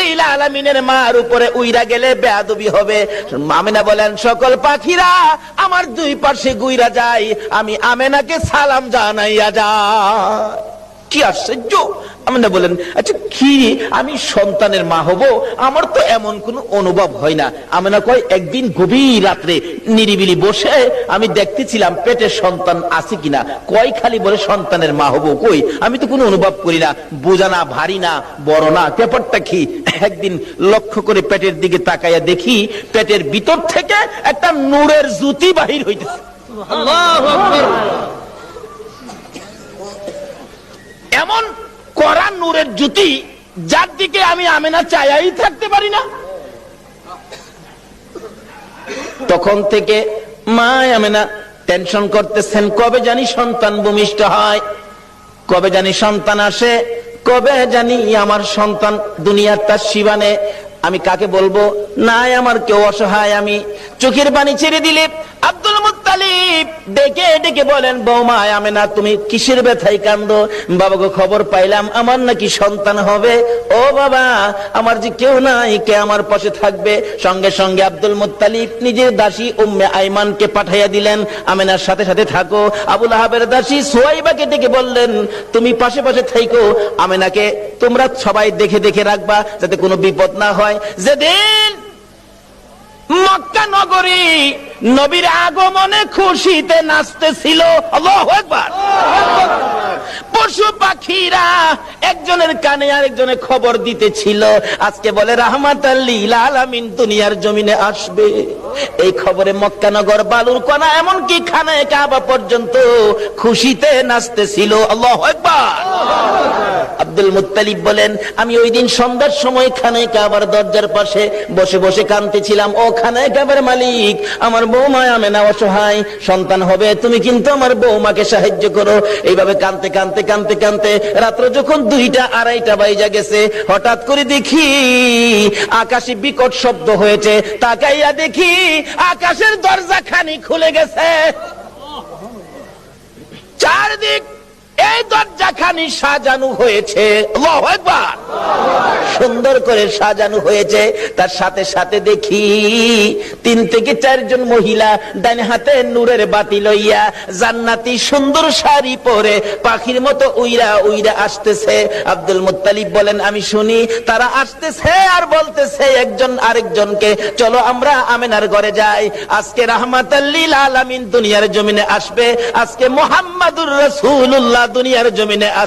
লিল আলামিনের মার উপরে উইরা গেলে বেয়াদবি হবে। আমেনা বলেন সকল পাখিরা আমার দুই পাশে গুইরা যায়, আমি আমেনাকে সালাম জানাইয়া যায়। কি আশ্চর্য! আমেনা বলেন আচ্ছা কি আমি সন্তানের মা হব, আমার তো এমন কোনো অনুভব হয় না। আমেনা কয় একদিন গভীর রাত্রে নিরিবিলি বসে আমি দেখতেছিলাম পেটে সন্তান আছে কিনা। কয় খালি বলে সন্তানের মা হব, কই আমি তো কোনো অনুভব করি না, বোঝা না, ভারী না, বড় না, ব্যাপারটা কি? একদিন লক্ষ্য করে পেটের দিকে তাকাইয়া দেখি পেটের ভিতর থেকে একটা নূরের জ্যোতি বাহির হইতেছে। আল্লাহু আকবার! এমন কড়া নূরের জ্যোতি যার দিকে আমি আমেনা চাইয়াই থাকতে পারি না। তখন থেকে মা আমেনা টেনশন করতেছেন, কবে জানি সন্তান ভূমিষ্ঠ হয়, কবে জানি সন্তান আসে, কবে জানি আমার সন্তান দুনিয়ার তার শিবানে। আমি কাকে বলবো? নাই আমার কেউ অসহায়। আমি চোখের পানি ছেড়ে দিলে আব্দুল মুত্তালিব ডেকে ডেকে বলেন, বৌমা আমেনা তুমি কিসের ব্যথায় কান্দো? বাবাকে খবর পাইলাম আমার নাকি সন্তান হবে। ও বাবা, আমার যে কেউ নাই, কে আমার পাশে থাকবে? সঙ্গে সঙ্গে আব্দুল মুত্তালিব নিজের দাসী উম্মে আইমানকে পাঠাইয়া দিলেন, আমেনার সাথে সাথে থাকো। আবু লাহাবের দাসী সুয়াইবাকে ডেকে বললেন, তুমি পাশে পাশে থাকো, আমেনাকে তোমরা সবাই দেখে দেখে রাখবা যাতে কোনো বিপদ না হয়। যেদিন মক্কা নগরী নবীর আগমনে খুশিতে নাচতেছিল, আল্লাহু আকবার, পশু পাখিরা একজনের কানে আরেকজনের খবর দিতেছিল, আজকে বলে রাহমাতাল লিল আলামিন দুনিয়ার জমিনে আসবে। এই খবরে মক্কা নগর, বালুর কণা, এমনকি খানায়ে কাবা পর্যন্ত খুশিতে নাচতেছিল, আল্লাহু আকবার। আব্দুল মুত্তালিব বলেন, আমি ওই দিন সন্ধ্যার সময় খানায়ে কাবার দরজার পাশে বসে বসে কাঁদতেছিলাম, ও খানায়ে কাবার মালিক, আমার বৌমা আমেনা অসহায়, সন্তান হবে, তুমি কিন্তু আমার বৌমাকে সাহায্য করো। এইভাবে কাঁদতে কাঁদতে কাঁদতে কাঁদতে রাত্র যখন 2টা 2:30 বাজে গেছে, হঠাৎ করে দেখি আকাশে বিকট শব্দ হয়েছে। তাকাইয়া দেখি আকাশের দরজা খানি খুলে গেছে, চারদিক এই দরজাখানি সাজানো হয়েছে, আল্লাহু আকবার, সুন্দর করে সাজানো হয়েছে। তার সাথে সাথে দেখি 3 থেকে 4 জন মহিলা ডান হাতে নূরের বাতি লইয়া জান্নাতি সুন্দর শাড়ি পরে পাখির মতো উইরা উইরা আসতেছে। আব্দুল মুত্তালিব বলেন, আমি শুনি তারা আসতেছে আর বলতেছে একজন আরেকজনকে, চলো আমরা আমেনার ঘরে যাই, আজকে রাহমাতাল লিল আলামিন দুনিয়ার জমিনে আসবে, আজকে মুহাম্মাদুর রাসূলুল্লাহ দুনিয়ার জমিনে